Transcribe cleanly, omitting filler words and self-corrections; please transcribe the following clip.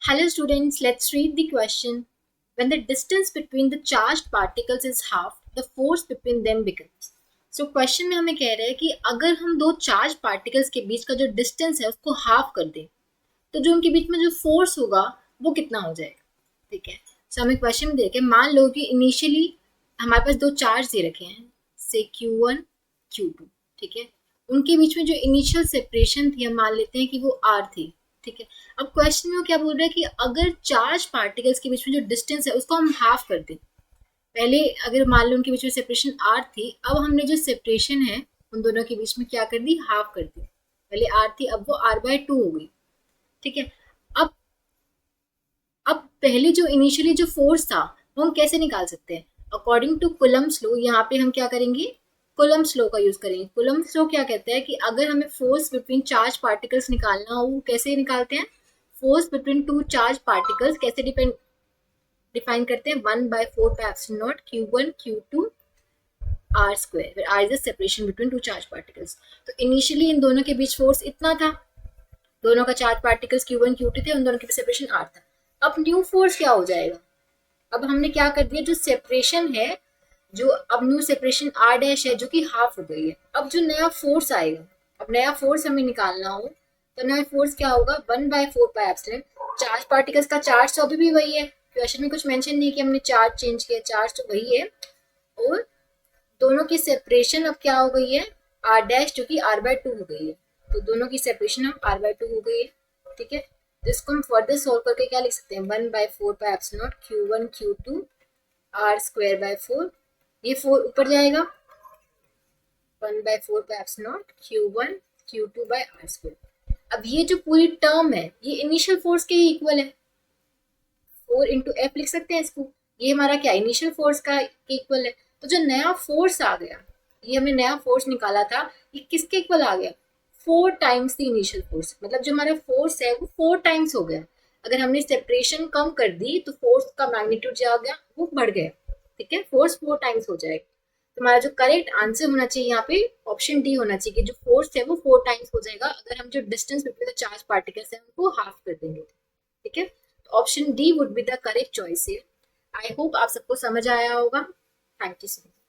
Hello students, let's read the question. When the distance between the charged particles is half, the force between them becomes. So question में हमें कह रहा है कि अगर हम दो चार्ज पार्टिकल्स के बीच का जो डिस्टेंस है उसको हाफ कर दें तो जो उनके बीच में जो फोर्स होगा वो कितना हो जाएगा. ठीक है, सो हमें क्वेश्चन में देखे मान लो कि इनिशियली हमारे पास दो चार्ज दे रखे हैं से Q1 Q2. ठीक है, उनके बीच में जो इनिशियल सेपरेशन थी हम मान लेते हैं कि वो R थी. ठीक है, अब क्वेश्चन में वो क्या बोल रहा है कि अगर चार्ज पार्टिकल्स के बीच में जो डिस्टेंस है उसको हम हाफ कर दें. पहले अगर मान लो उनके बीच में सेपरेशन R थी, अब हमने जो सेपरेशन है उन दोनों के बीच में क्या कर दी, हाफ कर दी. पहले R थी, अब वो R/2 हो गई. ठीक है, अब पहले जो इनिशियली जो फोर्स था वो हम कैसे निकाल सकते हैं. अकॉर्डिंग टू कुलम्ब्स लॉ यहाँ पे हम क्या करेंगे, कुलम्ब्स लॉ का यूज करेंगे. कुलम्ब्स लॉ क्या कहता है कि अगर हमें फोर्स बिटवीन चार्ज पार्टिकल्स निकालना हो, कैसे निकालते हैं, force between two charge particles कैसे डिफाइन करते हैं, 1/4πε0 Q1 Q2 R², where R is the separation between two charge particles. तो इनिशियली इन दोनों के बीच फोर्स इतना था, दोनों का चार्ज पार्टिकल्स Q1 Q2 थे, उन दोनों के बीच सेपरेशन R था. अब न्यू फोर्स क्या हो जाएगा, अब हमने क्या कर दिया, जो सेपरेशन है, जो अब न्यू सेपरेशन R' है जो कि हाफ हो गई है. अब जो नया फोर्स आएगा, अब नया फोर्स हमें निकालना हो तो नया फोर्स क्या होगा, 1/4πε. चार्ज पार्टिकल्स का चार्ज तो अभी भी वही है, क्वेश्चन में कुछ मेंशन नहीं कि हमने चार्ज चेंज किया, चार्ज तो वही है. और दोनों की सेपरेशन अब क्या हो गई है, R' जो कि R/2 हो गई है. तो दोनों की सेपरेशन अब R/2 हो गई है. ठीक है, तो इसको हम फर्दर सोल्व करके क्या लिख सकते हैं, 1/4πε0 Q1 Q2 R²/4. ये 4 ऊपर जाएगा, 1/4πε0 Q1 Q2/R². अब ये जो पूरी टर्म है ये इनिशियल फोर्स के ही इक्वल है, 4 इंटू एफ लिख सकते हैं इसको. ये हमारा क्या, इनिशियल फोर्स का इक्वल है. तो जो नया फोर्स आ गया, ये हमने नया फोर्स निकाला था, ये किसके इक्वल आ गया, 4 टाइम्स द इनिशियल फोर्स. मतलब जो हमारा फोर्स है वो 4 टाइम्स हो गया. अगर हमने सेपरेशन कम कर दी तो फोर्स का मैग्नीट्यूड जो आ गया वो बढ़ गया. ठीक है, फोर्स 4 टाइम्स हो जाएगा. तो हमारा जो करेक्ट आंसर होना चाहिए यहाँ पे ऑप्शन डी होना चाहिए कि जो फोर्स है वो 4 टाइम्स हो जाएगा अगर हम जो distance between the charge particles है उनको हाफ कर देंगे. ठीक है, तो option D would be the correct choice है. आई होप आप सबको समझ आया होगा. Thank you so much.